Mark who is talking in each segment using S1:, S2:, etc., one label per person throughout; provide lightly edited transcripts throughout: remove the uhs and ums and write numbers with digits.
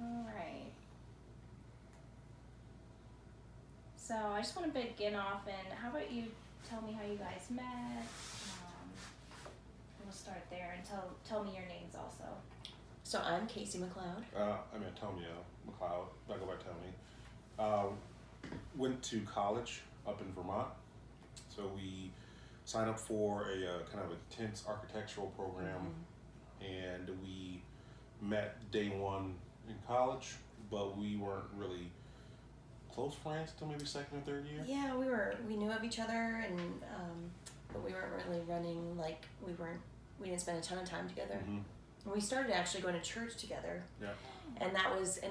S1: All right. So I just want to begin off, and how about you tell me how you guys met? We'll start there, and tell me your names also.
S2: So I'm Casey McCloud.
S3: I'm Antonio McCloud. I go by Tony. Went to college up in Vermont. So we signed up for a kind of intense architectural program, and we met day one in college, but we weren't really close friends until maybe second or third year.
S2: Yeah, we knew of each other, and but we weren't really running like we didn't spend a ton of time together.
S3: Mm-hmm.
S2: And we started actually going to church together.
S3: Yeah.
S2: And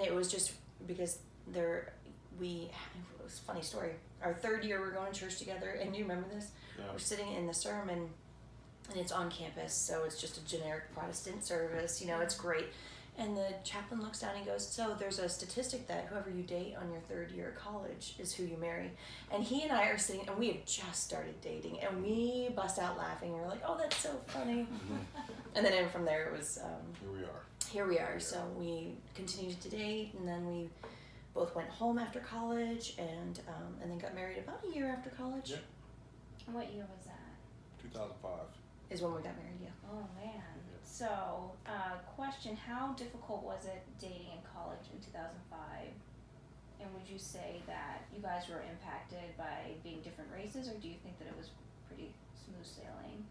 S2: it was just because it was a funny story. Our third year we're going to church together, and do you remember this?
S3: Yeah.
S2: We're sitting in the sermon, and it's on campus, so it's just a generic Protestant service, it's great. And the chaplain looks down and goes, so there's a statistic that whoever you date on your third year of college is who you marry. And he and I are sitting, and we had just started dating, and we bust out laughing. We're like, oh, that's so funny. And then from there it was... Here we are. So we continued to date, and then we both went home after college, and then got married about a year after college.
S3: Yep.
S1: What year was that?
S3: 2005.
S2: Is when we got married, yeah.
S1: Oh man. So, question, how difficult was it dating in college in 2005? And would you say that you guys were impacted by being different races, or do you think that it was pretty smooth sailing?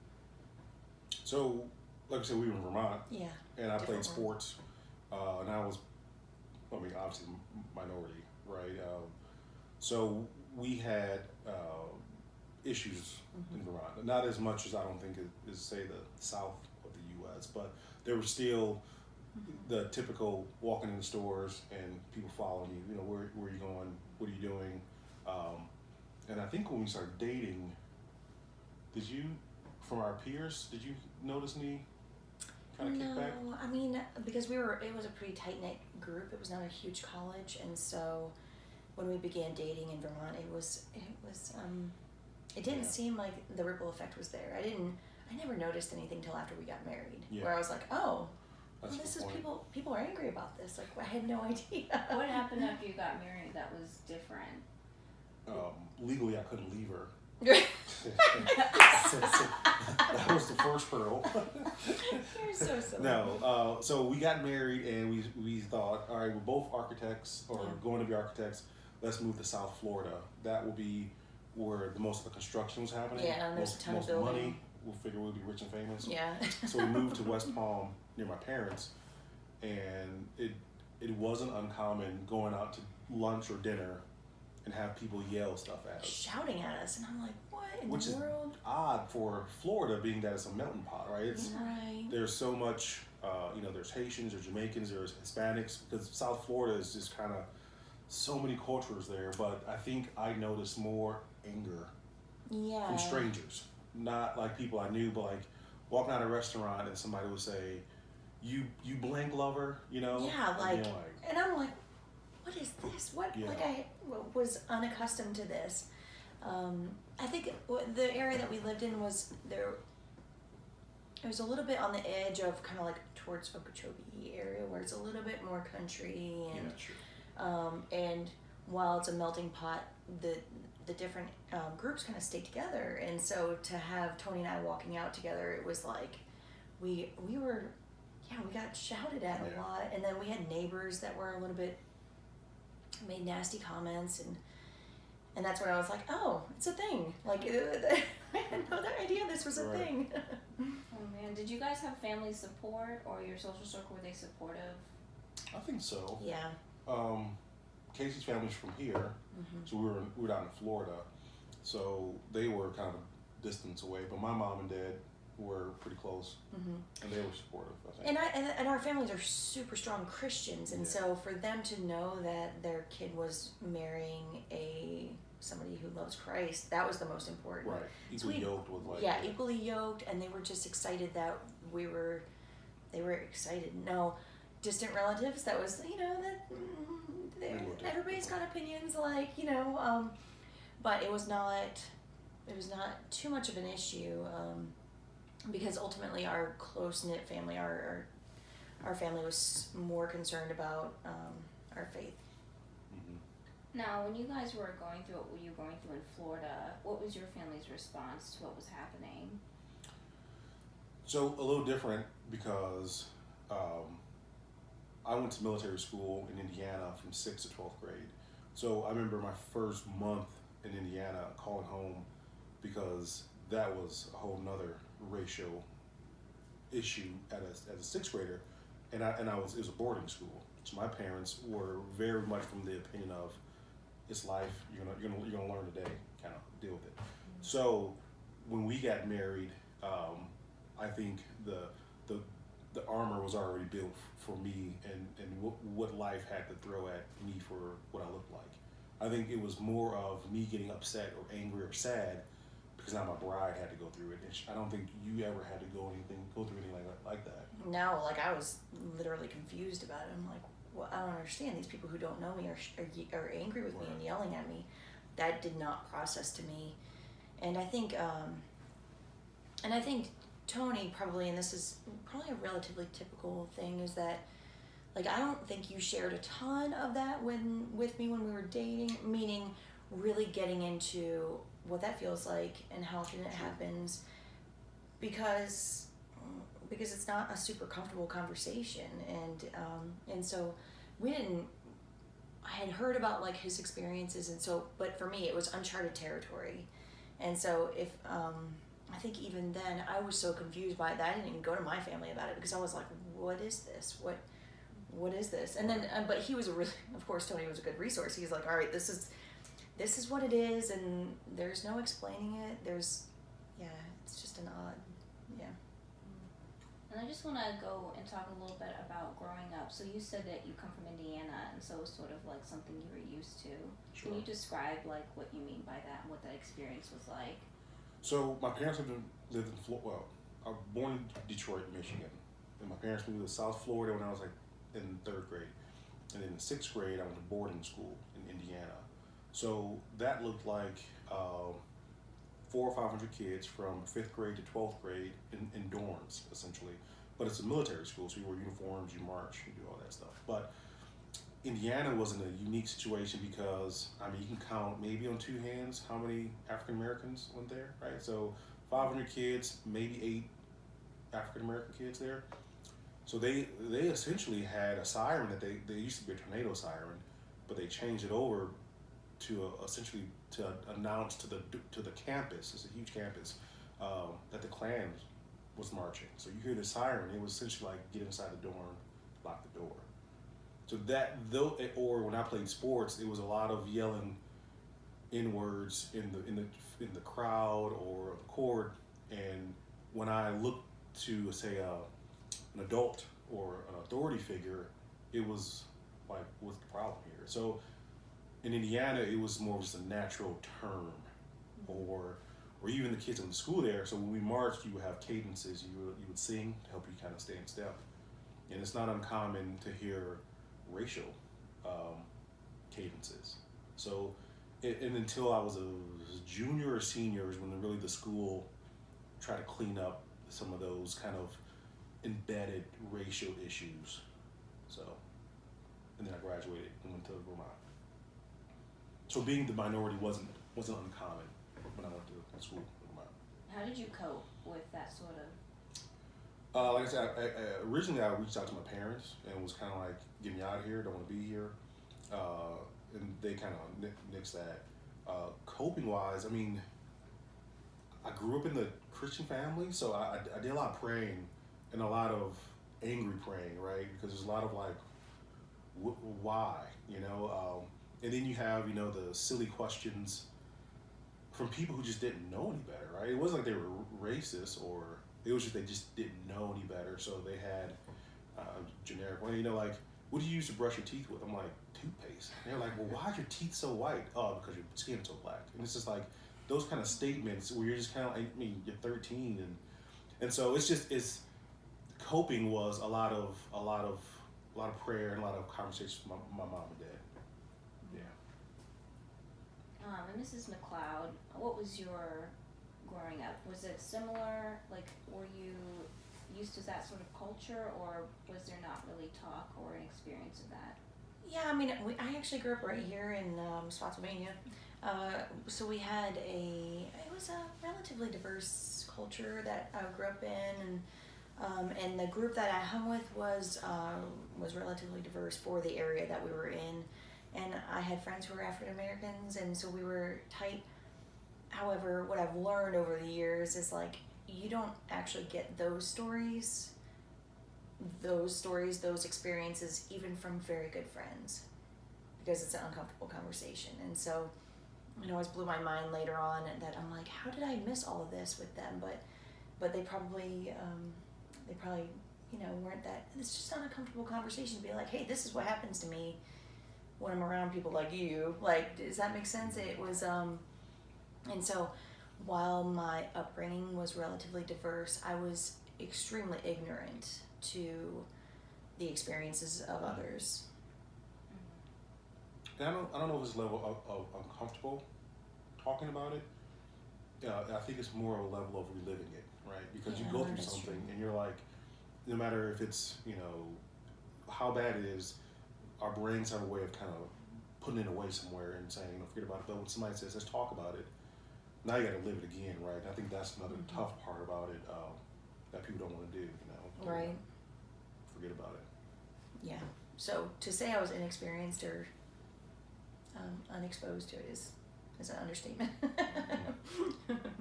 S3: So, like I said, we were in Vermont.
S2: Yeah.
S3: And I played sports. And I was, obviously minority, right? So we had issues in Vermont. Not as much as I don't think is say the south of the U.S., but there was still the typical walking in the stores and people following you. Where are you going? What are you doing? And I think when we started dating, from our peers, did you notice any kind of kickback?
S2: No, because it was a pretty tight-knit group. It was not a huge college, and so when we began dating in Vermont, it didn't seem like the ripple effect was there. I never noticed anything till after we got married, where I was like, people are angry about this. Like, I had no idea.
S1: What happened after you got married that was different?
S3: Legally, I couldn't leave her. That was the first hurdle.
S2: You're so silly.
S3: No, so we got married, and we thought, all right, we're both architects, or going to be architects. Let's move to South Florida. That will be where the most of the construction was happening.
S2: Yeah, and there's a ton of
S3: most
S2: building.
S3: money. We'll figure we'll be rich and famous.
S2: Yeah.
S3: So we moved to West Palm near my parents, and it wasn't uncommon going out to lunch or dinner and have people yell stuff at us.
S2: Shouting at us, and I'm like, what in
S3: Which
S2: the
S3: is
S2: world?
S3: odd for Florida, being that it's a melting pot, right? There's so much, there's Haitians, there's Jamaicans, there's Hispanics, because South Florida is just kind of so many cultures there, but I think I noticed more anger from strangers. Not like people I knew, but like walking out of a restaurant and somebody would say, you blank lover,
S2: Yeah, and I'm like, what is this? What?
S3: Yeah.
S2: Like, I was unaccustomed to this. I think the area that we lived in was there. It was a little bit on the edge of kind of like towards Okeechobee area, where it's a little bit more country, and and while it's a melting pot, the different groups kind of stay together, and so to have Tony and I walking out together, it was like we got shouted at a lot, and then we had neighbors that were a little bit made nasty comments, and that's when I was like, oh, it's a thing. Like, I had no idea this was a thing.
S1: Oh man, did you guys have family support, or your social circle, were they supportive?
S3: I think so.
S2: Yeah.
S3: Casey's family's from here, so we were down in Florida, so they were kind of a distance away, but my mom and dad were pretty close, and they were supportive, I think.
S2: And our families are super strong Christians, and so for them to know that their kid was marrying somebody who loves Christ, that was the most important.
S3: Right, equally yoked with like...
S2: Yeah, equally yoked, and they were just excited that they were excited. No, distant relatives, that was, everybody's got opinions, but it was not too much of an issue, because ultimately our close-knit family, our our family was more concerned about our faith.
S1: Now, when you guys were going through what you were going through in Florida, what was your family's response to what was happening?
S3: So a little different because I went to military school in Indiana from 6th to 12th grade. So I remember my first month in Indiana calling home because that was a whole nother racial issue as a 6th grader, and it was a boarding school. So my parents were very much from the opinion of it's life, you're gonna learn today, kind of deal with it. So when we got married, I think the armor was already built for me and what life had to throw at me for what I looked like. I think it was more of me getting upset or angry or sad because now my bride had to go through it. And I don't think you ever had to go through anything like that.
S2: No, like I was literally confused about it. I'm like, well, I don't understand. These people who don't know me are angry with me and yelling at me. That did not process to me. And I think Tony probably, and this is probably a relatively typical thing, is that like I don't think you shared a ton of that with me when we were dating, meaning really getting into what that feels like and how often it happens, because it's not a super comfortable conversation, and so we didn't. I had heard about like his experiences, and so, but for me it was uncharted territory, and so if I think even then I was so confused by it that I didn't even go to my family about it because I was like, what is this? What is this? And then, but he was of course, Tony was a good resource. He's like, all right, this is what it is, and there's no explaining it. It's just an odd, yeah.
S1: And I just want to go and talk a little bit about growing up. So you said that you come from Indiana, and so it was sort of like something you were used to.
S3: Sure.
S1: Can you describe like what you mean by that and what that experience was like?
S3: So my parents lived in Florida. Well, I was born in Detroit, Michigan, and my parents moved to South Florida when I was like in 3rd grade, and then in 6th grade I went to boarding school in Indiana. So that looked like 400 or 500 kids from 5th grade to 12th grade in dorms essentially, but it's a military school, so you wear uniforms, you march, you do all that stuff. But Indiana was in a unique situation because, I mean, you can count maybe on 2 hands how many African Americans went there, right? So 500 kids, maybe 8 African American kids there. So they essentially had a siren that they used to be a tornado siren, but they changed it over to essentially to announce to the campus, it's a huge campus, that the Klan was marching. So you hear the siren, it was essentially like get inside the dorm, lock the door. So or when I played sports, it was a lot of yelling N-words in the crowd or the court. And when I looked to say an adult or an authority figure, it was like, what's the problem here? So in Indiana, it was more just a natural term, or even the kids in the school there. So when we marched, you would have cadences. You would sing to help you kind of stay in step. And it's not uncommon to hear racial cadences. So, and until I was a junior or senior is when really the school tried to clean up some of those kind of embedded racial issues. So, and then I graduated and went to Vermont. So being the minority wasn't uncommon when I went to school in Vermont.
S1: How did you cope with that sort of?
S3: Like I said, originally I reached out to my parents and was kind of like, get me out of here, don't want to be here. And they kind of nixed that. Coping wise, I mean, I grew up in the Christian family, so I did a lot of praying and a lot of angry praying, right? Because there's a lot of like, why, you know? And then you have, you know, the silly questions from people who just didn't know any better, right? It wasn't like they were racist, or it was just they just didn't know any better, so they had generic one. You know, like, what do you use to brush your teeth with? I'm like, toothpaste. And they're like, well, why are your teeth so white? Oh, because your skin's so black. And it's just like those kind of statements where you're just kind of, I mean, you're 13, and so it's coping was a lot of prayer and a lot of conversations with my mom and dad.
S1: And Mrs. McCloud, what was your growing up? Was it similar? Like, were you used to that sort of culture, or was there not really talk or an experience of that?
S2: Yeah, I mean, I actually grew up right here in Spotsylvania. So we had it was a relatively diverse culture that I grew up in, and the group that I hung with was relatively diverse for the area that we were in. And I had friends who were African Americans, and so we were tight. However, what I've learned over the years is like, you don't actually get those stories, those experiences, even from very good friends, because it's an uncomfortable conversation. And so it always blew my mind later on that I'm like, how did I miss all of this with them? But they probably weren't that. It's just an uncomfortable conversation to be like, hey, this is what happens to me when I'm around people like you. Like, does that make sense? It was and so while my upbringing was relatively diverse, I was extremely ignorant to the experiences of others.
S3: And I don't know if it's a level of uncomfortable talking about it. I think it's more of a level of reliving it, right? Because you go through something
S2: true.
S3: and you're like, no matter if it's, how bad it is, our brains have a way of kind of putting it away somewhere and saying, forget about it. But when somebody says, let's talk about it, now you got to live it again, right? I think that's another tough part about it that people don't want to do,
S2: Right.
S3: Forget about it.
S2: Yeah. So to say I was inexperienced or unexposed to it is an understatement.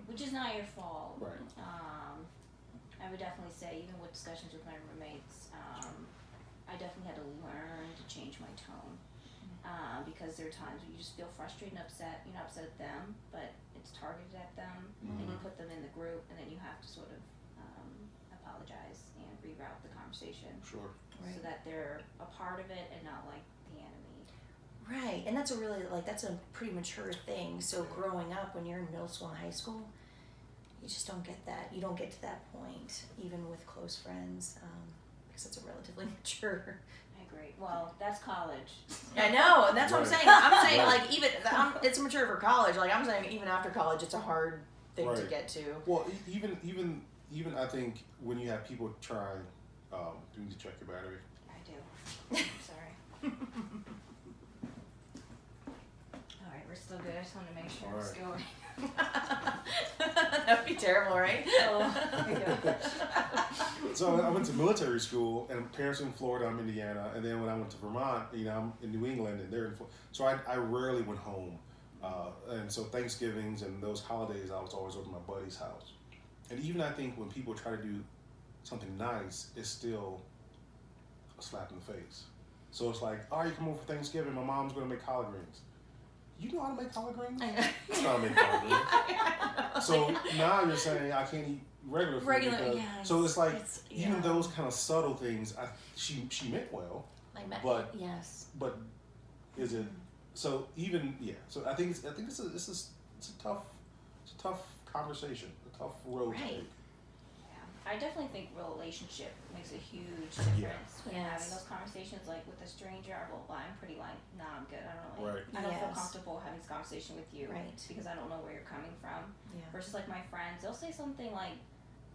S1: Which is not your fault.
S3: Right.
S1: I would definitely say, even with discussions with my roommates, I definitely had to learn to change my tone. Because there are times when you just feel frustrated and upset. You're not upset at them, but it's targeted at them, and you put them in the group, and then you have to sort of apologize and reroute the conversation.
S3: Sure.
S2: Right.
S1: So that they're a part of it and not like the enemy.
S2: Right, and that's that's a pretty mature thing. So growing up, when you're in middle school and high school, you just don't get that. You don't get to that point, even with close friends, because it's a relatively mature.
S1: I agree. Well, that's college.
S2: I know, and that's what I'm
S3: Right.
S2: saying. I'm saying
S3: Right.
S2: like even it's mature for college. Like I'm saying, even after college, it's a hard thing to
S3: Right.
S2: get to.
S3: Well, even I think when you have people try, do you need to check your battery?
S1: I do. I'm sorry. All right, we're still good. I just want to make sure
S3: All
S1: it's
S3: right.
S1: going.
S2: That'd be terrible, right?
S1: Oh my gosh.
S3: So I went to military school, and parents in Florida, I'm in Indiana, and then when I went to Vermont, I'm in New England, and they're in Florida. So I rarely went home, and so Thanksgivings and those holidays, I was always over at my buddy's house. And even I think when people try to do something nice, it's still a slap in the face. So it's like, oh, you come over for Thanksgiving, my mom's gonna make collard greens. You know how to make collard greens?
S2: I know.
S3: You know how to make collard greens. So now you're saying I can't eat regular food. Because,
S2: yeah.
S3: so it's like
S2: Yeah.
S3: even those kind of subtle things. She meant well, but
S2: yes.
S3: but is it so even So I think it's a tough conversation, a tough road to
S2: Right.
S3: take.
S1: I definitely think relationship makes a huge
S3: Yeah.
S1: difference when
S2: Yes.
S1: having those conversations. Like with a stranger, I'm pretty like, nah, I'm good. I don't really,
S3: Right.
S1: I don't feel
S2: Yes.
S1: comfortable having this conversation with you,
S2: Right.
S1: because I don't know where you're coming from.
S2: Yeah.
S1: Versus like my friends, they'll say something like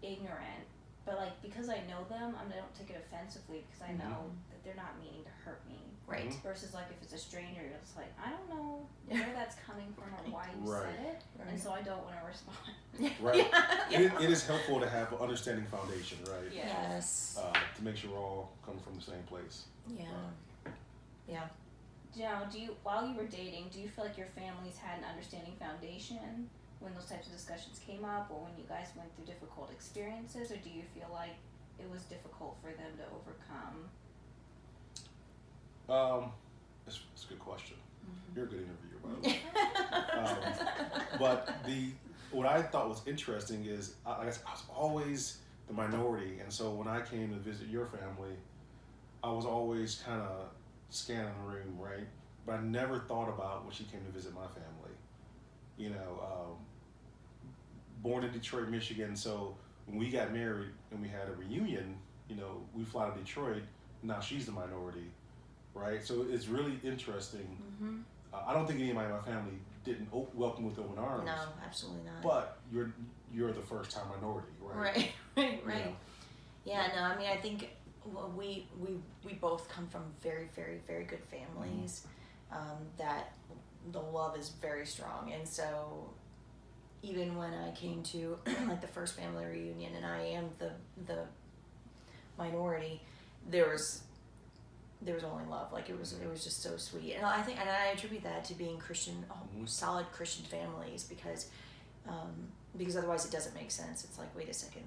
S1: ignorant, but like because I know them, I don't take it offensively because I know that they're not meaning to hurt me.
S2: Right.
S1: Versus like if it's a stranger, it's like I don't know where that's coming from or why you
S3: Right.
S1: said it, and so I don't want to respond.
S3: Right.
S2: Yeah.
S3: It is helpful to have an understanding foundation, right?
S1: Yeah.
S2: Yes.
S3: To make sure we're all coming from the same place.
S2: Yeah. Yeah.
S1: Now, while you were dating, do you feel like your families had an understanding foundation when those types of discussions came up, or when you guys went through difficult experiences, or do you feel like it was difficult for them to overcome?
S3: It's a good question. You're a good interviewer, by the way. But what I thought was interesting is I was always the minority, and so when I came to visit your family, I was always kind of scanning the room, right? But I never thought about when she came to visit my family. Born in Detroit, Michigan, so when we got married and we had a reunion, we fly to Detroit. Now she's the minority, right? So it's really interesting. I don't think anybody in my family didn't welcome with open arms.
S2: No, absolutely not.
S3: But you're the first time minority, right?
S2: Right.
S3: Yeah.
S2: Yeah, no, I mean, I think we both come from very, very, very good families, that the love is very strong. And so even when I came to like the first family reunion and I am the minority, there was only love. Like it was just so sweet. And I attribute that to being Christian, solid Christian families, because otherwise it doesn't make sense. It's like, wait a second,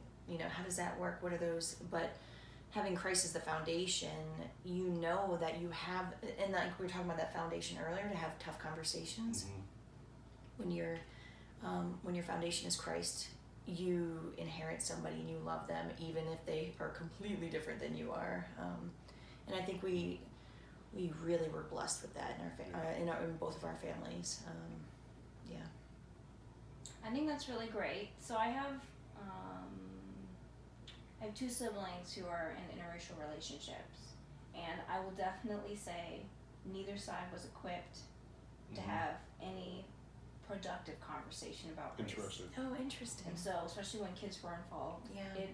S2: how does that work? What are those? But having Christ as the foundation, that you have, and like we were talking about that foundation earlier, to have tough conversations. When your foundation is Christ, you inherit somebody and you love them, even if they are completely different than you are. And I think we really were blessed with that in both of our families. Yeah.
S1: I think that's really great. So I have two siblings who are in interracial relationships, and I will definitely say neither side was equipped to have any productive conversation about race.
S3: Interesting.
S2: Oh, interesting.
S1: And so, especially when kids were involved, it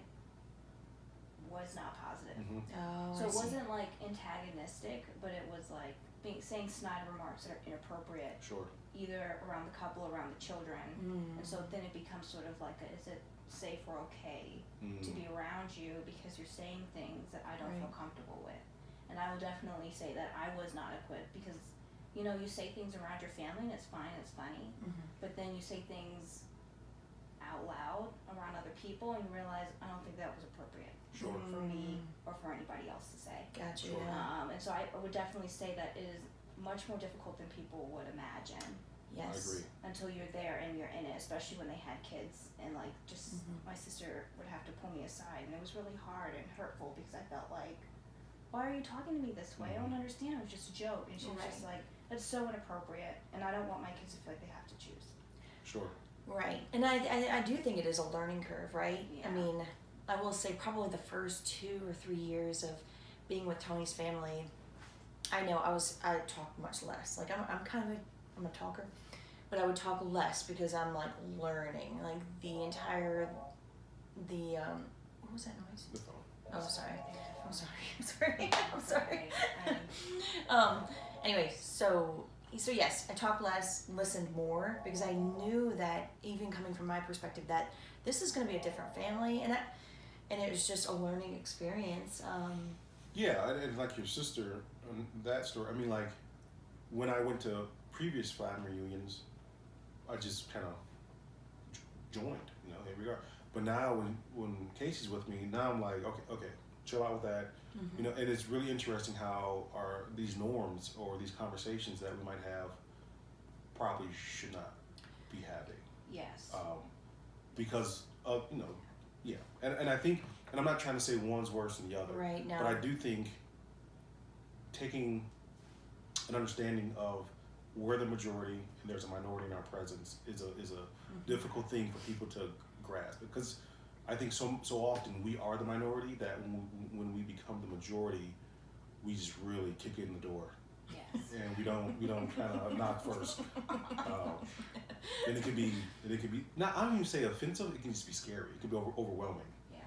S1: was not positive.
S2: Oh,
S1: so it wasn't like antagonistic, but it was like saying snide remarks that are inappropriate.
S3: Sure.
S1: Either around the couple, or around the children, and so then it becomes sort of like, is it safe or okay to be around you because you're saying things that I don't feel comfortable with? And I will definitely say that I was not equipped, because you say things around your family and it's fine, it's funny, but then you say things out loud around other people and you realize, I don't think that was appropriate for me or for anybody else to say.
S2: Gotcha.
S3: Sure.
S2: Yeah.
S1: And so I would definitely say that it is much more difficult than people would imagine.
S2: Yes.
S3: I agree.
S1: Until you're there and you're in it, especially when they had kids, and like just my sister would have to pull me aside, and it was really hard and hurtful because I felt like, why are you talking to me this way? I don't understand. It was just a joke, and she was just like, that's so inappropriate, and I don't want my kids to feel like they have to choose.
S3: Sure.
S2: Right, and I do think it is a learning curve, right?
S1: Yeah.
S2: I mean, I will say probably the first 2 or 3 years of being with Tony's family, I talked much less. Like I'm a talker, but I would talk less because I'm like learning, like what was that noise?
S3: The phone.
S2: Oh, sorry. I'm sorry. Anyway, so yes, I talked less, listened more, because I knew that, even coming from my perspective, that this is going to be a different family, and it was just a learning experience.
S3: Yeah, and like your sister, that story, I mean, like, when I went to previous family reunions, I just kind of joined, here we are. But now when Casey's with me, now I'm like, okay, chill out with that. And it's really interesting how these norms or these conversations that we might have probably should not be having.
S1: Yes.
S3: Because of, and I think, and I'm not trying to say one's worse than the other.
S2: Right, no.
S3: But I do think taking an understanding of we're the majority and there's a minority in our presence is a difficult thing for people to grasp, because I think so often we are the minority that when we become the majority, we just really kick it in the door.
S1: Yes.
S3: And we don't kind of knock first. And it could be not, I don't even say offensive. It can just be scary. It could be overwhelming.
S1: Yeah.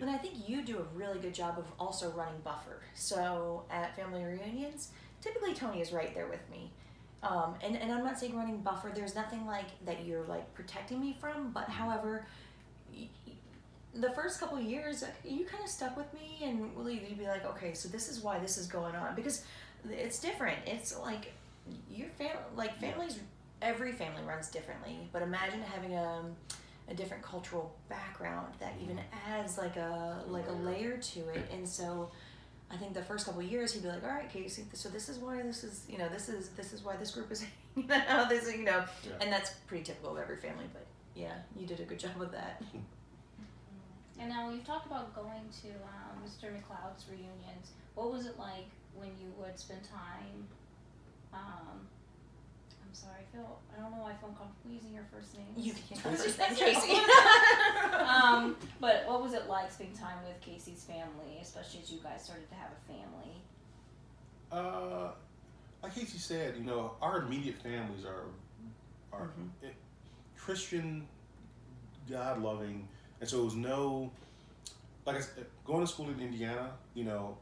S2: But I think you do a really good job of also running buffer. So at family reunions, typically Tony is right there with me. And I'm not saying running buffer. There's nothing like that you're like protecting me from. But however, the first couple of years, you kind of stuck with me, and really you'd be like, okay, so this is why this is going on, because it's different. It's like your families. Every family runs differently. But imagine having a different cultural background that even adds like a layer to it. And so I think the first couple of years he'd be like, all right, Casey, so this is why this is why this group is and that's pretty typical of every family. But yeah, you did a good job with that.
S1: And now you've talked about going to Mr. McClouds reunions. What was it like when you would spend time? I'm sorry, I don't know why I feel uncomfortable using your first name.
S2: You can first name Casey.
S1: But what was it like spending time with Casey's family, especially as you guys started to have a family?
S3: Like Casey said, our immediate families are Christian, God-loving, and so it was no like I said, going to school in Indiana, you know,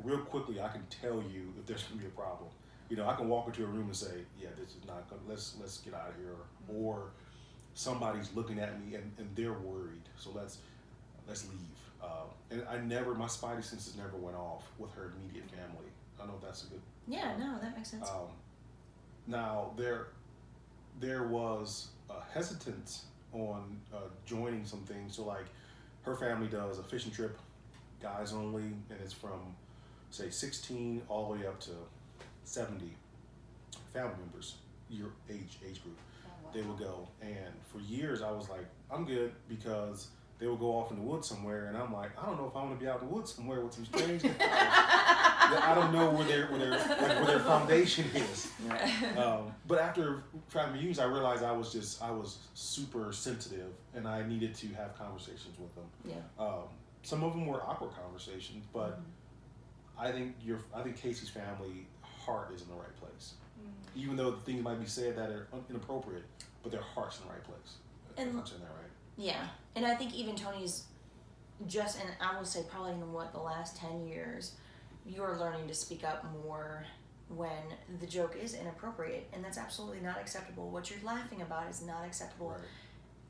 S3: real quickly I can tell you if there's gonna be a problem. You know, I can walk into a room and say, yeah, this is not gonna. Let's get out of here, or somebody's looking at me and they're worried, so let's leave. And my spidey senses never went off with her immediate family. I don't know if that's a good.
S2: Yeah, no, that makes sense.
S3: Now there was hesitance on joining some things. So like, her family does a fishing trip, guys only, and it's from say 16 all the way up to 70 family members, your age group.
S1: Oh, wow.
S3: They would go, and for years I was like, I'm good, because they would go off in the woods somewhere, and I'm like, I don't know if I want to be out in the woods somewhere with some strangers. I don't know where their foundation is. But after family reunions, I realized I was super sensitive, and I needed to have conversations with them.
S2: Yeah.
S3: Some of them were awkward conversations, but I think Casey's family heart is in the right place. Even though the things might be said that are inappropriate, but their heart's in the right place. If I'm saying that right.
S2: Yeah, and I think even Tony's and I will say probably in the last 10 years, you're learning to speak up more when the joke is inappropriate, and that's absolutely not acceptable. What you're laughing about is not acceptable.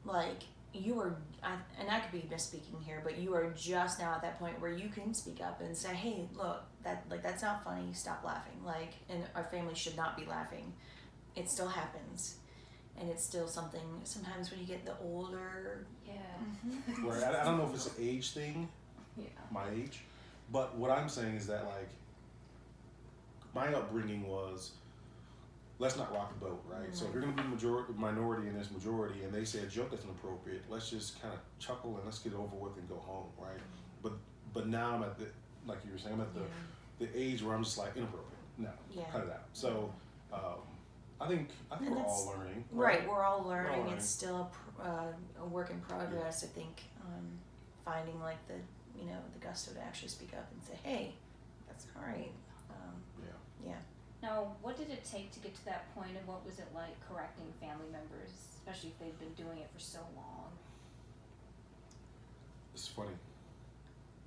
S3: Right.
S2: Like, and I could be misspeaking here, but you are just now at that point where you can speak up and say, hey, look, that's not funny, stop laughing. Like, and our family should not be laughing. It still happens. And it's still something, sometimes when you get the older.
S1: Yeah.
S3: Right. I don't know if it's an age thing, my age, but what I'm saying is that, like, my upbringing was, let's not rock the boat, right? So if you're going to be minority in this majority, and they say a joke that's inappropriate, let's just kind of chuckle and let's get it over with and go home, right? But now I'm at like you were saying, I'm at the age where I'm just like, inappropriate. No, cut it out. So I think we're all learning.
S2: Right, we're all learning. It's still a work in progress. I think finding like the gusto to actually speak up and say, hey, that's all right. Yeah.
S1: Now, what did it take to get to that point, and what was it like correcting family members, especially if they've been doing it for so long?
S3: It's funny.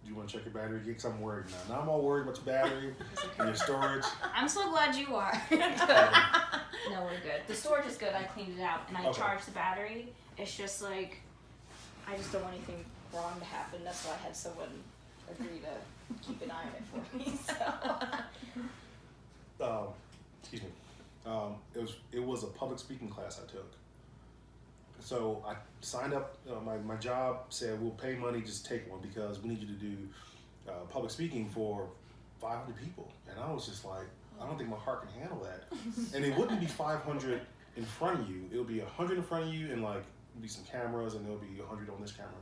S3: Do you want to check your battery? Because I'm worried now. Now I'm all worried about your battery and your storage.
S1: I'm so glad you are. Good. No, we're good. The storage is good. I cleaned it out, and I charged the battery. It's just like, I just don't want anything wrong to happen. That's why I had someone agree to keep an eye on it for me. So.
S3: Excuse me. It was a public speaking class I took. So I signed up. My job said, we'll pay money, just take one, because we need you to do public speaking for 500 people. And I was just like, I don't think my heart can handle that. And it wouldn't be 500 in front of you. It'll be 100 in front of you, and like be some cameras, and there'll be 100 on this camera.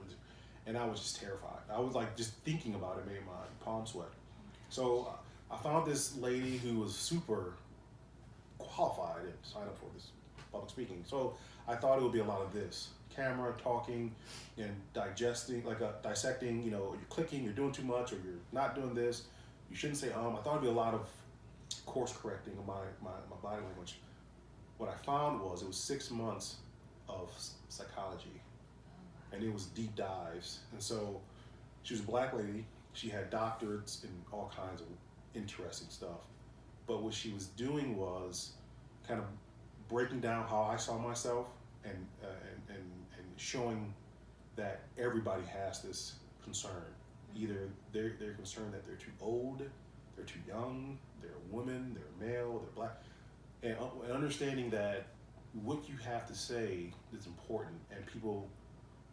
S3: And I was just terrified. I was like, just thinking about it made my palms sweat. So I found this lady who was super qualified and signed up for this public speaking. So I thought it would be a lot of this camera, talking, and dissecting. You're clicking, you're doing too much, or you're not doing this. You shouldn't say I thought it'd be a lot of course correcting of my body language. What I found was it was 6 months of psychology, and it was deep dives. And so she was a black lady. She had doctorates in all kinds of interesting stuff. But what she was doing was kind of breaking down how I saw myself, and showing that everybody has this concern. Either they're concerned that they're too old, they're too young, they're a woman, they're a male, they're black, and understanding that what you have to say is important, and people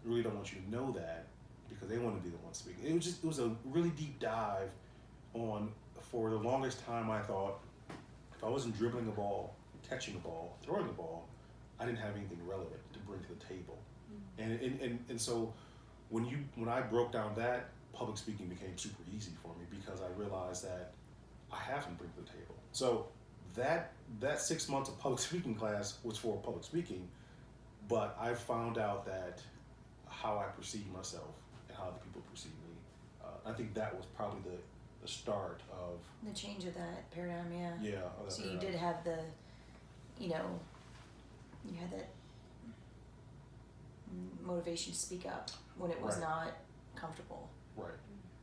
S3: really don't want you to know that because they want to be the one speaking. It was a really deep dive on. For the longest time, I thought if I wasn't dribbling a ball, catching a ball, throwing a ball, I didn't have anything relevant to bring to the table. And so when I broke down that, public speaking became super easy for me, because I realized that I have to bring to the table. So that 6 months of public speaking class was for public speaking, but I found out that how I perceive myself and how other people perceive me, I think that was probably the start of
S2: the change of that paradigm. Yeah. So
S3: paradigm.
S2: You did have you had that motivation to speak up when it was not comfortable.
S3: Right.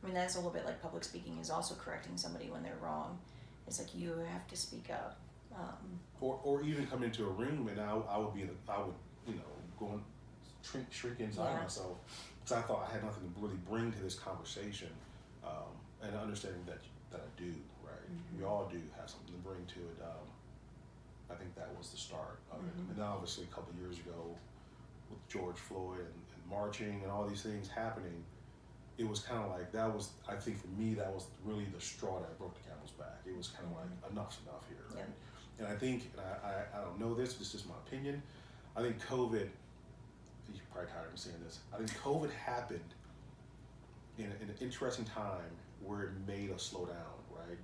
S2: I mean, that's a little bit like public speaking is also correcting somebody when they're wrong. It's like you have to speak up.
S3: Or even come into a room and I would go and shrink inside myself because I thought I had nothing to really bring to this conversation, and understanding that I do, right? We all do have something to bring to it. I think that was the start of it. And then obviously a couple of years ago with George Floyd and marching and all these things happening, it was kind of like I think for me that was really the straw that broke the camel's back. It was kind of like enough's enough here, right? And I think, and I don't know this is just my opinion, I think COVID, you're probably tired of me saying this, I think COVID happened in an interesting time where it made us slow down, right?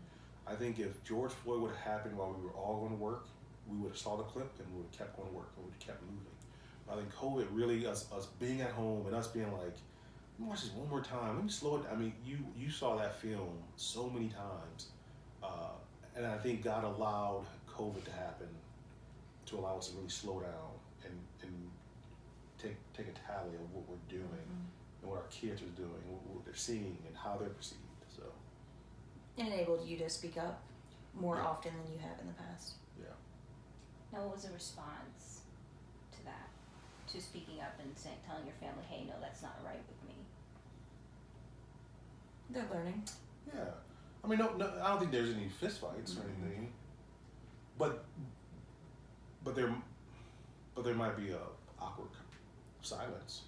S3: I think if George Floyd would have happened while we were all going to work, we would have saw the clip and we would have kept going to work and we would have kept moving. I think COVID really, us being at home and us being like, let me watch this one more time, let me slow it down. I mean, you saw that film so many times, and I think God allowed COVID to happen to allow us to really slow down and take a tally of what we're doing and what our kids are doing, what they're seeing and how they're perceived. So
S2: It enabled you to speak up more
S3: Yeah.
S2: often than you have in the past.
S3: yeah.
S1: Now, what was the response to that? To speaking up and telling your family, hey, no, that's not right with me?
S2: They're learning.
S3: Yeah, I mean, no, I don't think there's any fist fights or anything, but there might be a awkward silence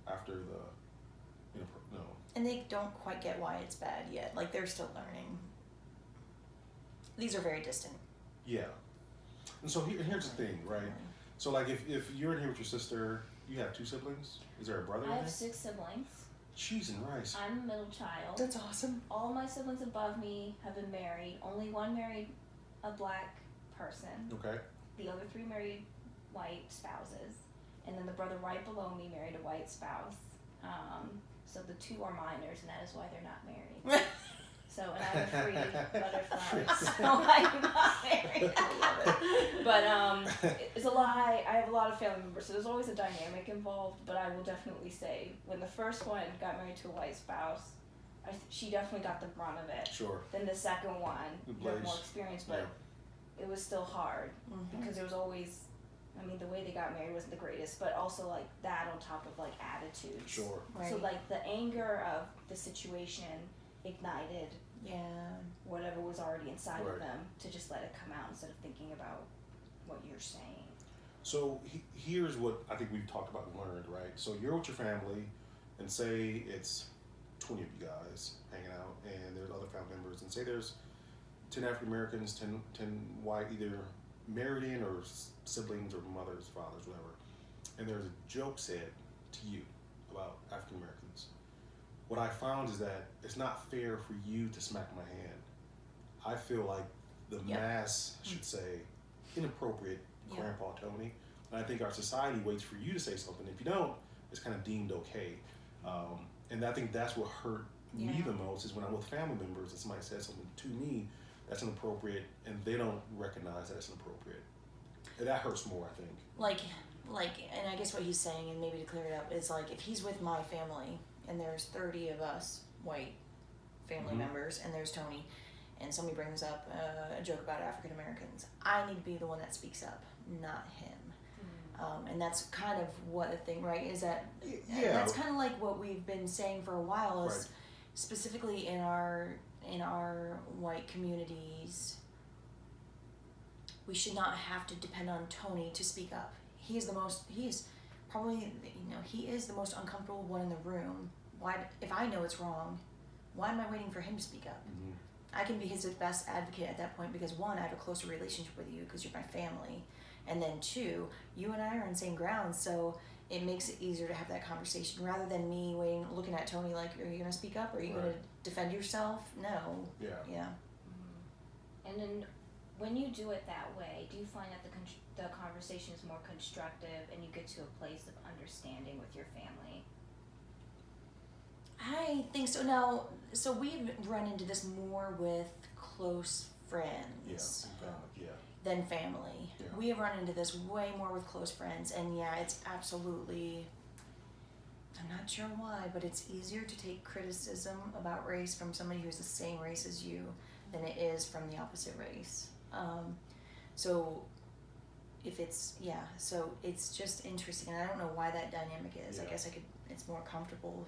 S3: after the, no.
S2: And they don't quite get why it's bad yet. Like, they're still learning. These are very distant.
S3: Yeah, and so here's the thing, right? So like, if you're in here with your sister, you have 2 siblings. Is there a brother?
S1: I
S3: in
S1: have
S3: there?
S1: 6 siblings.
S3: Cheese and rice.
S1: I'm the middle child.
S2: That's awesome.
S1: All my siblings above me have been married. Only one married a black person.
S3: Okay.
S1: The other 3 married white spouses. And then the brother right below me married a white spouse. So the 2 are minors, and that is why they're not married. So, and I'm a free butterfly, so I'm not married. But it's a lie. I have a lot of family members, so there's always a dynamic involved. But I will definitely say, when the first one got married to a white spouse, she definitely got the brunt of it.
S3: Sure.
S1: Then the second one, you have more experience, but it was still hard because there was always, I mean, the way they got married wasn't the greatest, but also like that on top of like attitudes.
S3: Sure.
S2: Right.
S1: So like the anger of the situation ignited whatever was already inside of them to just let it come out instead of thinking about what you're saying.
S3: So here's what I think we've talked about and learned, right? So you're with your family, and say it's 20 of you guys hanging out, and there's other family members, and say there's 10 African Americans, 10 white, either married in or siblings or mothers, fathers, whatever, and there's a joke said to you about African Americans. What I found is that it's not fair for you to smack my hand. I feel like the mass should say inappropriate Grandpa Tony. And I think our society waits for you to say something. If you don't, it's kind of deemed okay. And I think that's what hurt me the most is when I'm with family members and somebody says something to me that's inappropriate and they don't recognize that it's inappropriate. And that hurts more, I think.
S2: Like, and I guess what he's saying, and maybe to clear it up, is like if he's with my family and there's 30 of us white family members and there's Tony and somebody brings up a joke about African Americans, I need to be the one that speaks up, not him. And that's kind of what the thing, right, is that that's kind of like what we've been saying for a while is specifically in our white communities, we should not have to depend on Tony to speak up. He is probably, he is the most uncomfortable one in the room. Why, if I know it's wrong, why am I waiting for him to speak up? I can be his best advocate at that point because 1, I have a closer relationship with you because you're my family. And then 2, you and I are on the same ground, so it makes it easier to have that conversation rather than me waiting, looking at Tony like, are you going to speak up? Are you going to defend yourself? No. Yeah.
S1: And then when you do it that way, do you find that the conversation is more constructive and you get to a place of understanding with your family?
S2: I think so. Now, so we've run into this more with close friends than family.
S3: Yeah.
S2: We have run into this way more with close friends, and it's absolutely, I'm not sure why, but it's easier to take criticism about race from somebody who's the same race as you than it is from the opposite race. So if it's, so it's just interesting, and I don't know why that dynamic is.
S3: Yeah.
S2: I guess it's more comfortable.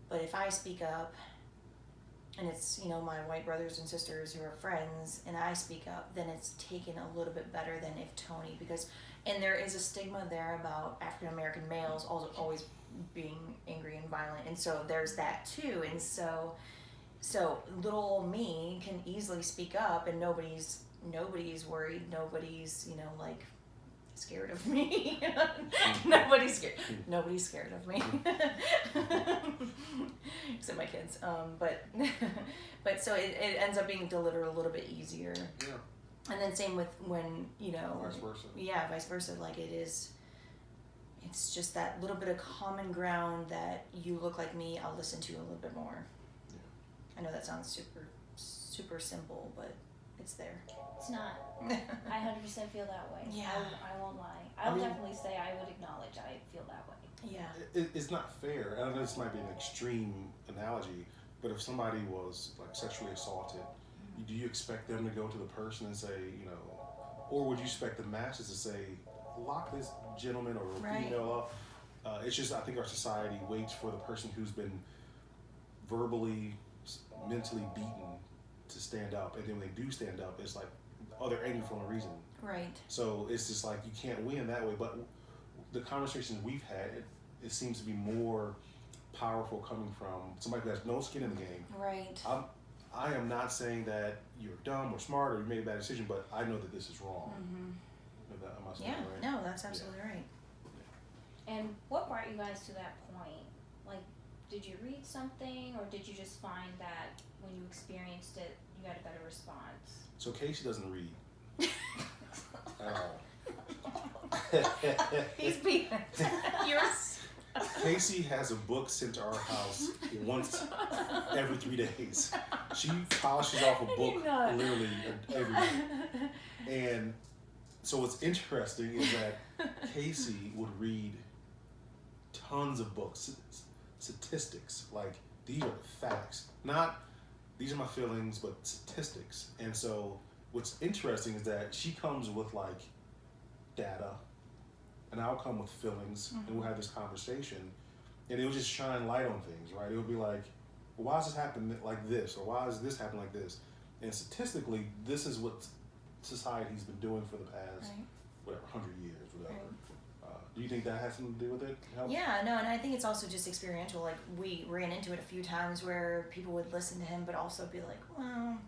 S2: But if I speak up, and it's, my white brothers and sisters who are friends, and I speak up, then it's taken a little bit better than if Tony, and there is a stigma there about African American males always being angry and violent, and so there's that too, and so little old me can easily speak up, and nobody's worried, nobody's scared of me. Nobody's scared of me. Except my kids. But so it ends up being delivered a little bit easier.
S3: Yeah.
S2: And then same with when,
S3: Vice versa.
S2: Yeah, vice versa. Like it's just that little bit of common ground that you look like me, I'll listen to a little bit more.
S3: Yeah.
S2: I know that sounds super, super simple, but it's there.
S1: It's not. I 100% feel that way.
S2: Yeah.
S1: I won't lie. I'll definitely say I would acknowledge I feel that way.
S2: Yeah.
S3: It's not fair. I know this might be an extreme analogy, but if somebody was like sexually assaulted, do you expect them to go to the person and say, or would you expect the masses to say, lock this gentleman or female up? It's just, I think our society waits for the person who's been verbally, mentally beaten to stand up, and then when they do stand up, it's like, oh, they're angry for no reason.
S2: Right.
S3: So it's just like you can't win that way. But the conversations we've had, it seems to be more powerful coming from somebody who has no skin in the game.
S2: Right.
S3: I am not saying that you're dumb or smart or you made a bad decision, but I know that this is wrong.
S2: Mm-hmm.
S3: Am I saying that right?
S2: No, that's absolutely right.
S1: And what brought you guys to that point? Like, did you read something, or did you just find that when you experienced it, you had a better response?
S3: So Casey doesn't read at all.
S2: He's being yours.
S3: Casey has a book sent to our house once every 3 days. She polishes off a book literally every day. And so what's interesting is that Casey would read tons of books, statistics, like these are the facts, not these are my feelings, but statistics. And so what's interesting is that she comes with like data, and I'll come with feelings, and we'll have this conversation, and it'll just shine light on things, right? It'll be like, well, why does this happen like this, or why does this happen like this? And statistically, this is what society's been doing for the past, whatever, 100 years, whatever.
S2: Right.
S3: Do you think that has something to do with it?
S2: Yeah, no, and I think it's also just experiential. Like, we ran into it a few times where people would listen to him, but also be like, well,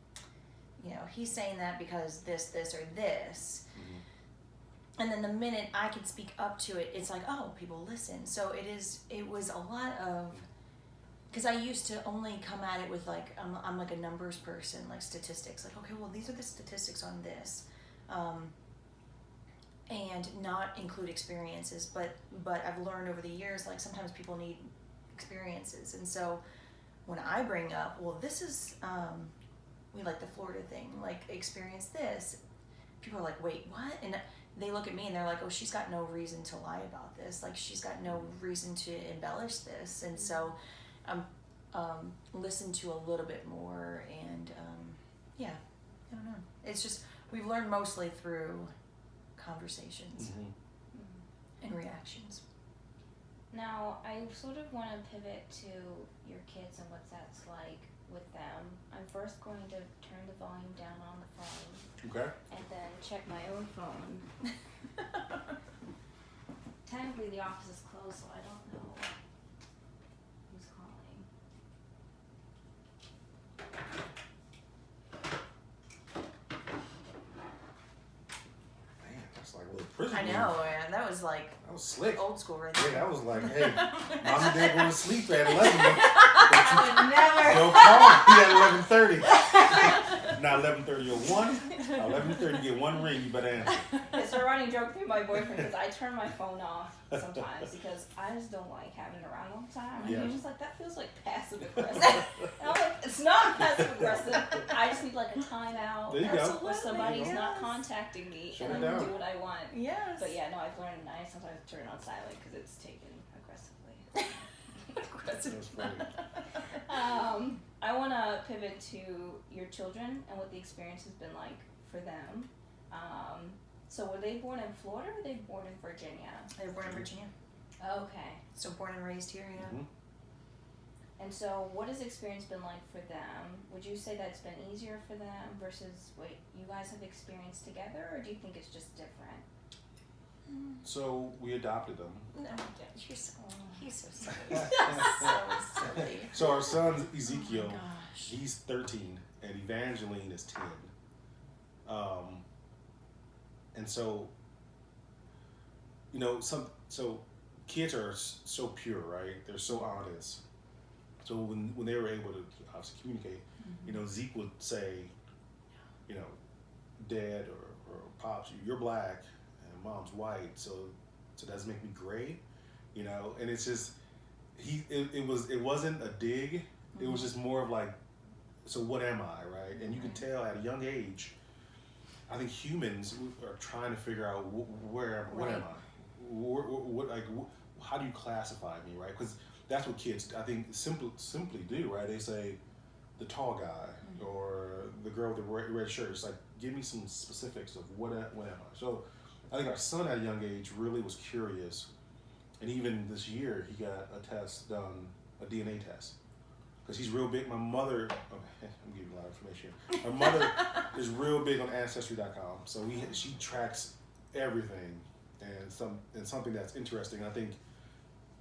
S2: he's saying that because this, or this. Mm-hmm. And then the minute I can speak up to it, it's like, oh, people listen. So it was a lot of, because I used to only come at it with like, I'm like a numbers person, like statistics. Like, okay, well, these are the statistics on this. And not include experiences, but I've learned over the years, like sometimes people need experiences, and so when I bring up, well, this is we like the Florida thing, like experience this, people are like, wait, what? And they look at me and they're like, oh, she's got no reason to lie about this, like she's got no reason to embellish this, and so listen to a little bit more, and I don't know, it's just we've learned mostly through conversations and reactions.
S1: Now, I sort of want to pivot to your kids and what that's like with them. I'm first going to turn the volume down on the phone.
S3: Okay.
S1: And then check my own phone. Technically, the office is closed, so I don't know who's calling.
S3: Like a little prison.
S2: I know, man. That was like
S3: that was slick.
S2: Old school right there.
S3: Yeah, that was like, hey, mom and dad going to sleep at 11.
S2: I would never.
S3: Yo, call me at 11:30. Not 11:30 or 1. 11:30, get one ring. You better answer.
S1: It's a running joke through my boyfriend because I turn my phone off sometimes because I just don't like having it around all the time. And
S3: Yeah.
S1: he's just like, that feels like passive aggressive. And I'm like, it's not passive aggressive. I just need like a timeout.
S3: There you go.
S1: Where somebody's
S2: Yes.
S1: not contacting me and
S3: Shut
S1: I
S3: it
S1: can
S3: down.
S1: do what I want.
S2: Yes.
S1: But yeah, no, I've learned I sometimes turn it on silent because it's taken aggressively.
S2: Aggressive.
S3: That's funny.
S1: I want to pivot to your children and what the experience has been like for them. So were they born in Florida or were they born in Virginia?
S2: They were born in Virginia.
S1: Okay.
S2: So born and raised here, yeah.
S3: Mhm.
S1: And so what has the experience been like for them? Would you say that's been easier for them versus what you guys have experienced together, or do you think it's just different?
S3: So we adopted them.
S2: No, he's so silly. so silly.
S3: So our son Ezekiel,
S2: Oh my gosh.
S3: he's 13, and Evangeline is 10. And so, you know, so kids are so pure, right? They're so honest. So when they were able to obviously communicate, you know, Zeke would say, you know, Dad or Pops, you're black and Mom's white, so does it make me gray? You know, and it's just it wasn't a dig. It was just more of like, so what am I, right? And you can tell at a young age, I think humans are trying to figure out what am I, how do you classify me, right? Because that's what kids, I think, simply do, right? They say the tall guy or the girl with the red shirt. It's like, give me some specifics of what am I? So I think our son at a young age really was curious, and even this year he got a test done, a DNA test, because he's real big. My mother, I'm giving you a lot of information here. My mother is real big on Ancestry.com, so she tracks everything, and something that's interesting. I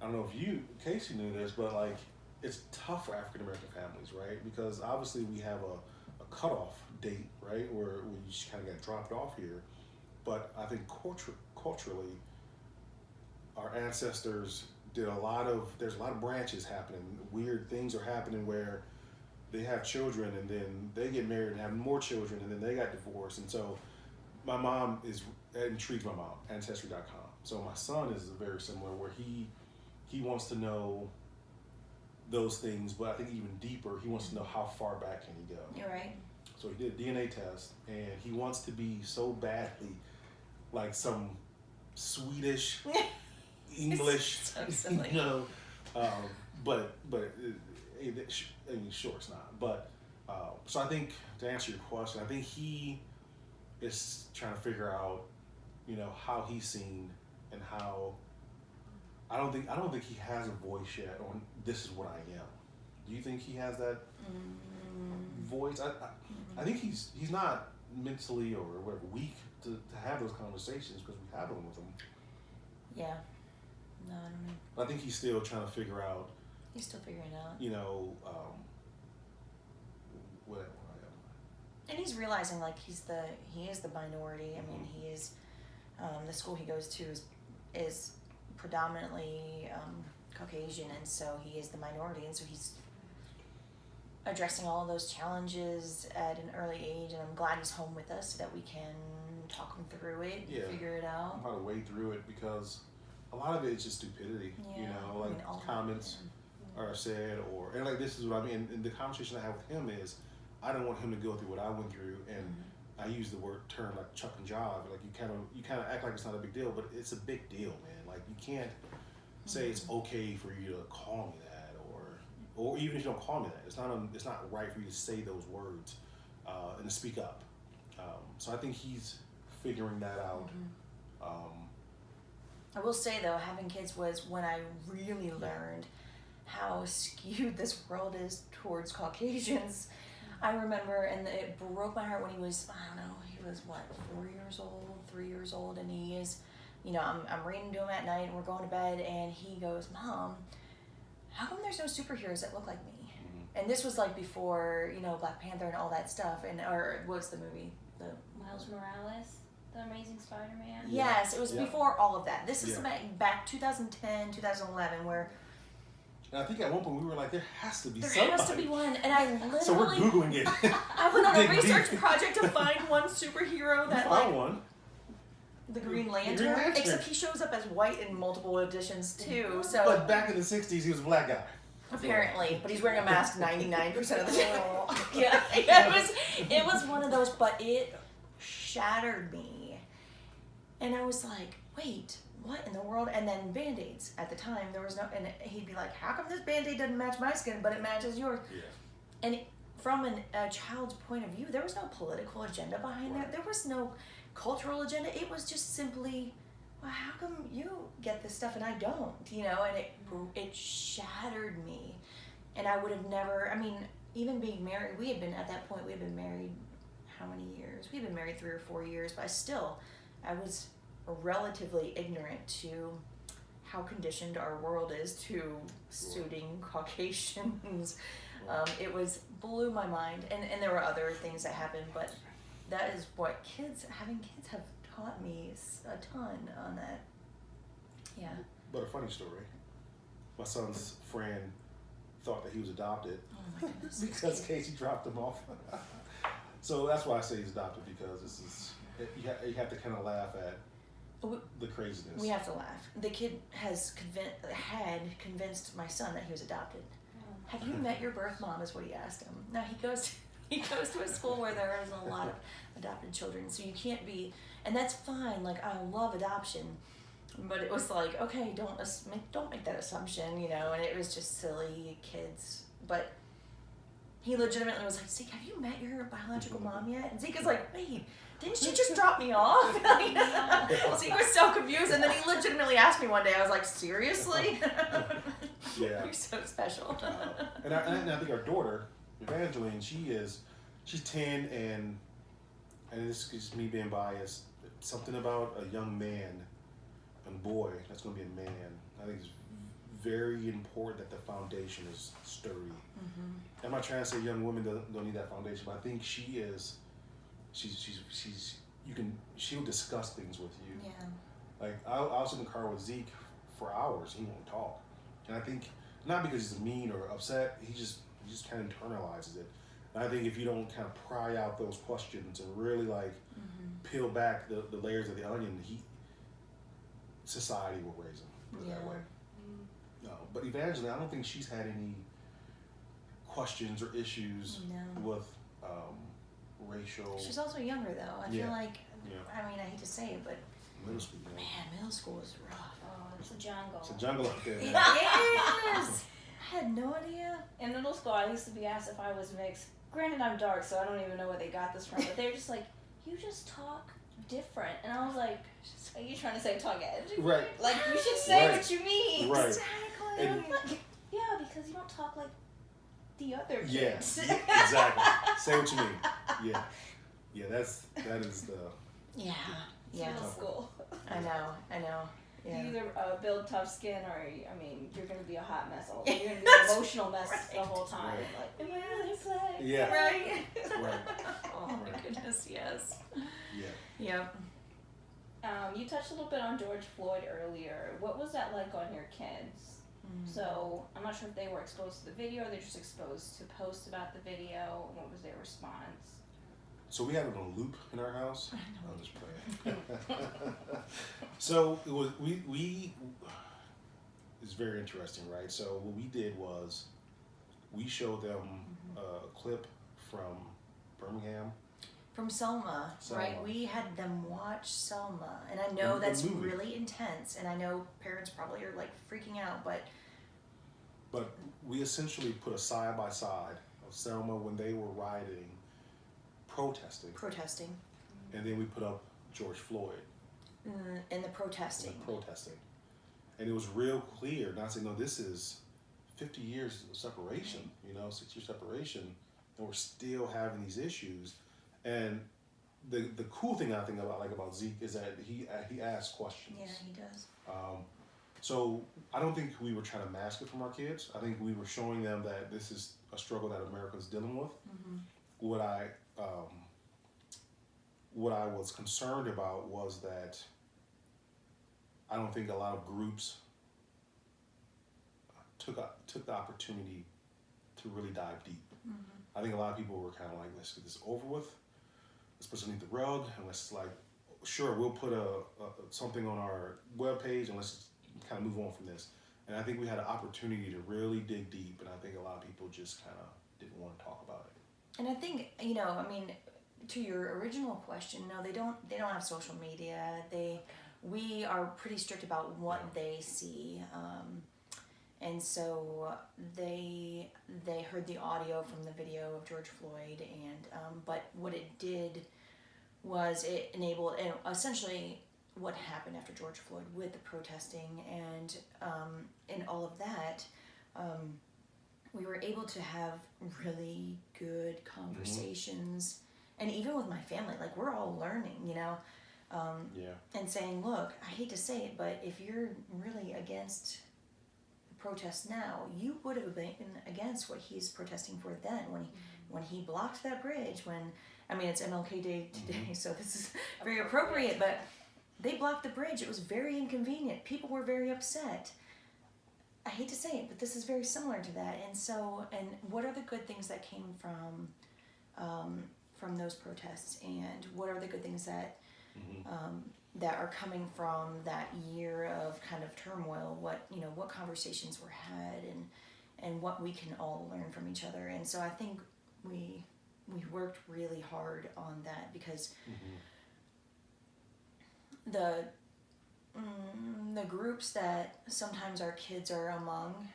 S3: don't know if Casey knew this, but like it's tough for African American families, right? Because obviously we have a cutoff date, right, where you just kind of get dropped off here. But I think culturally, our ancestors there's a lot of branches happening. Weird things are happening where they have children and then they get married and have more children and then they got divorced. And so my mom intrigues my mom, Ancestry.com. So my son is very similar, where he wants to know those things, but I think even deeper, he wants to know how far back can he go.
S2: You're right.
S3: So he did a DNA test, and he wants to be so badly like some Swedish, English,
S2: So silly.
S3: you know, but sure it's not. But so I think, to answer your question, I think he is trying to figure out, you know, how he's seen and how. I don't think he has a voice yet on this is what I am. Do you think he has that voice? I think he's not mentally or whatever weak to have those conversations, because we have them with him.
S2: Yeah. No, I don't know.
S3: But I think he's still trying to figure out.
S2: He's still figuring it out.
S3: You know, what I am.
S2: And he's realizing like he is the minority. I mean, he is the school he goes to is predominantly Caucasian, and so he is the minority, and so he's addressing all of those challenges at an early age. And I'm glad he's home with us so that we can talk him through it,
S3: Yeah.
S2: figure it out.
S3: How to wade through it, because a lot of it is just stupidity. You know, like comments are said, and like this is what I mean. And the conversation I have with him is, I don't want him to go through what I went through, and I use the term like Chuck and Jive. Like you kind of act like it's not a big deal, but it's a big deal, man. Like you can't say it's okay for you to call me that, or even if you don't call me that, it's not right for you to say those words and to speak up. So I think he's figuring that out.
S2: I will say though, having kids was when I really learned how skewed this world is towards Caucasians. I remember, and it broke my heart when he was, I don't know, he was what, 3 years old, and he is, you know, I'm reading to him at night, and we're going to bed, and he goes, Mom, how come there's no superheroes that look like me? And this was like before, you know, Black Panther and all that stuff, or what's the movie? The
S1: Miles Morales, the Amazing Spider-Man.
S2: Yes, it was before all of that. This is back 2010, 2011, where.
S3: And I think at one point we were like, there has to be
S2: There
S3: somebody.
S2: has to be one, and I literally.
S3: So we're Googling it.
S2: I went on a
S3: Dig
S2: research
S3: deep.
S2: project to find one superhero that
S3: Found one.
S2: the Green Lantern,
S3: Green Lantern.
S2: except he shows up as white in multiple editions too. So
S3: But back in the 60s, he was a black guy.
S2: apparently, but he's wearing a mask 99% of the time. Yeah, it was one of those, but it shattered me, and I was like, wait, what in the world? And then Band-Aids at the time, there was no, and he'd be like, how come this Band-Aid doesn't match my skin, but it matches yours?
S3: Yeah.
S2: And from a child's point of view, there was no political agenda behind that. There was no cultural agenda. It was just simply, well, how come you get this stuff and I don't? You know, and it shattered me. And I would have never, I mean, even being married, we had been, at that point, we had been married how many years? We had been married 3 or 4 years, but I was relatively ignorant to how conditioned our world is to suiting Caucasians. It blew my mind, and there were other things that happened, but that is what having kids have taught me a ton on that. Yeah.
S3: But a funny story, my son's friend thought that he was adopted.
S2: Oh my goodness.
S3: Because Casey dropped him off. So that's why I say he's adopted, because you have to kind of laugh at the craziness.
S2: We have to laugh. The kid had convinced my son that he was adopted. Have you met your birth mom? Is what he asked him. Now he goes to a school where there is a lot of adopted children, so you can't be, and that's fine. Like, I love adoption, but it was like, okay, don't make that assumption, you know. And it was just silly kids. But he legitimately was like, Zeke, have you met your biological mom yet? And Zeke is like, wait, didn't she just drop me off? Zeke was so confused, and then he legitimately asked me one day. I was like, seriously?
S3: Yeah.
S2: You're so special.
S3: And I think our daughter, Evangeline, she's 10, and this is just me being biased. Something about a young man and boy that's going to be a man, I think it's very important that the foundation is sturdy. Mm-hmm. I'm not trying to say young women don't need that foundation, but I think she'll discuss things with you.
S2: Yeah.
S3: Like, I'll sit in the car with Zeke for hours, he won't talk. And I think, not because he's mean or upset, he just kind of internalizes it. And I think if you don't kind of pry out those questions and really peel back the layers of the onion, society will raise him, put it that way. No, but Evangeline, I don't think she's had any questions or issues with racial.
S2: She's also younger though. I feel like, I mean, I hate to say it, but
S3: middle school.
S2: middle school is rough.
S1: Oh, it's a jungle.
S3: It's a jungle up there.
S2: It is. I had no idea.
S1: In middle school, I used to be asked if I was mixed. Granted, I'm dark, so I don't even know where they got this from. But they're just like, you just talk different, and I was like, are you trying to say talk edgy?
S3: Right.
S1: Like, you should say what you mean.
S3: Right.
S2: Exactly.
S3: And,
S1: yeah, because you don't talk like the other kids.
S3: yes, exactly. Say what you mean. Yeah. Yeah, that is the.
S2: Yeah. Yeah.
S1: Middle school.
S2: I know. Yeah.
S1: You either build tough skin, or you're gonna be a hot mess all day. You're gonna be an emotional mess the whole time.
S3: Right.
S1: Like, am I really playing?
S3: Yeah.
S2: Right.
S3: Right.
S2: Oh my goodness, yes.
S3: Yeah.
S2: Yep.
S1: You touched a little bit on George Floyd earlier. What was that like on your kids? So I'm not sure if they were exposed to the video, or they're just exposed to posts about the video. What was their response?
S3: So we had it on loop in our house. I'm just playing. So it was we. It's very interesting, right? So what we did was we showed them a clip from Birmingham.
S2: From Selma, right? We had them watch Selma, and I know that's really intense, and I know parents probably are like freaking out, but
S3: we essentially put a side by side of Selma when they were rioting, protesting, and then we put up George Floyd
S2: in the protesting,
S3: and it was real clear. Not saying, no, this is 50 years of separation, 6 year separation, and we're still having these issues. And the cool thing I think about Zeke is that he asks questions.
S2: Yeah, he does.
S3: So I don't think we were trying to mask it from our kids. I think we were showing them that this is a struggle that America's dealing with. What I was concerned about was that I don't think a lot of groups took the opportunity to really dive deep. I think a lot of people were kind of like, let's get this over with. Let's put something underneath the rug, and let's sure, we'll put something on our webpage, and let's kind of move on from this. And I think we had an opportunity to really dig deep, and I think a lot of people just kind of didn't want to talk about it.
S2: And I think, to your original question, no, they don't have social media. They we are pretty strict about what
S3: Yeah.
S2: they see. And so they heard the audio from the video of George Floyd, and but what it did was it enabled, and essentially what happened after George Floyd with the protesting and all of that, we were able to have really good conversations, and even with my family, like we're all learning, you know,
S3: Yeah.
S2: and saying, look, I hate to say it, but if you're really against protests now, you would have been against what he's protesting for then when he blocked that bridge. When I mean, it's MLK Day today, so this is very appropriate. But they blocked the bridge. It was very inconvenient. People were very upset. I hate to say it, but this is very similar to that. And so, and what are the good things that came from those protests, and what are the good things that that are coming from that year of kind of turmoil? What conversations were had, and what we can all learn from each other. And so I think we worked really hard on that, because the groups that sometimes our kids are among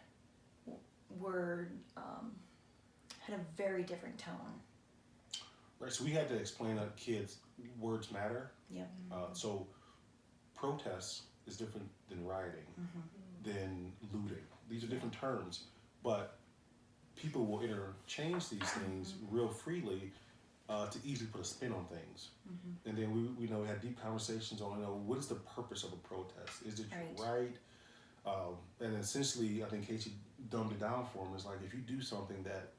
S2: were had a very different tone.
S3: Right. So we had to explain to kids words matter.
S2: Yep.
S3: So protests is different than rioting, than looting. These are different terms, but people will interchange these things real freely to easily put a spin on things. And then we had deep conversations on, what is the purpose of a protest? Is it right? And essentially, I think Casey dumbed it down for him. It's like, if you do something that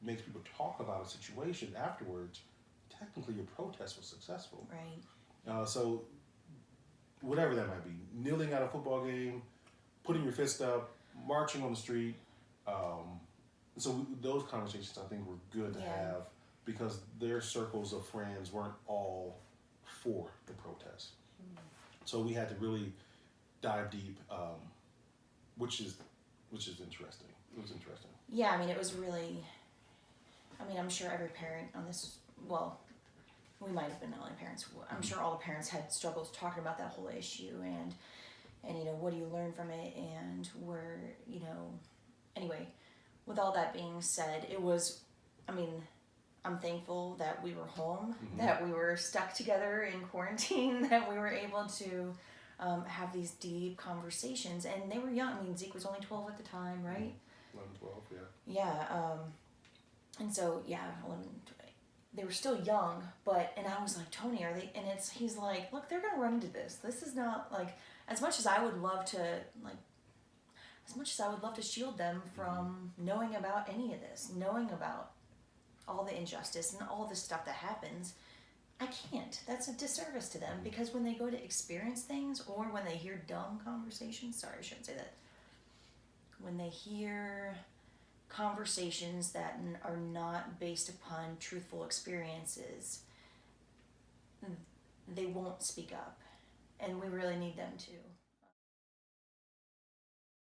S3: makes people talk about a situation afterwards, technically your protest was successful.
S2: Right.
S3: So whatever that might be, kneeling at a football game, putting your fist up, marching on the street. So those conversations, I think, were good to have, because their circles of friends weren't all for the protest. So we had to really dive deep, which is interesting. It was interesting.
S2: Yeah, I mean, it was really, I'm sure every parent on this, well, we might have been the only parents. I'm sure all the parents had struggles talking about that whole issue, and what do you learn from it, and where, anyway, with all that being said, it was, I'm thankful that we were home, that we were stuck together in quarantine, that we were able to have these deep conversations, and they were young. Zeke was only 12 at the time, right?
S3: 11, 12, yeah.
S2: Yeah, and so, 11, they were still young, and I was like, Tony, are they, and he's like, look, they're going to run into this. This is not, as much as I would love to, shield them from knowing about any of this, knowing about all the injustice and all the stuff that happens, I can't. That's a disservice to them, because when they go to experience things, or when they hear dumb conversations, sorry, I shouldn't say that, when they hear conversations that are not based upon truthful experiences, they won't speak up, and we really need them to.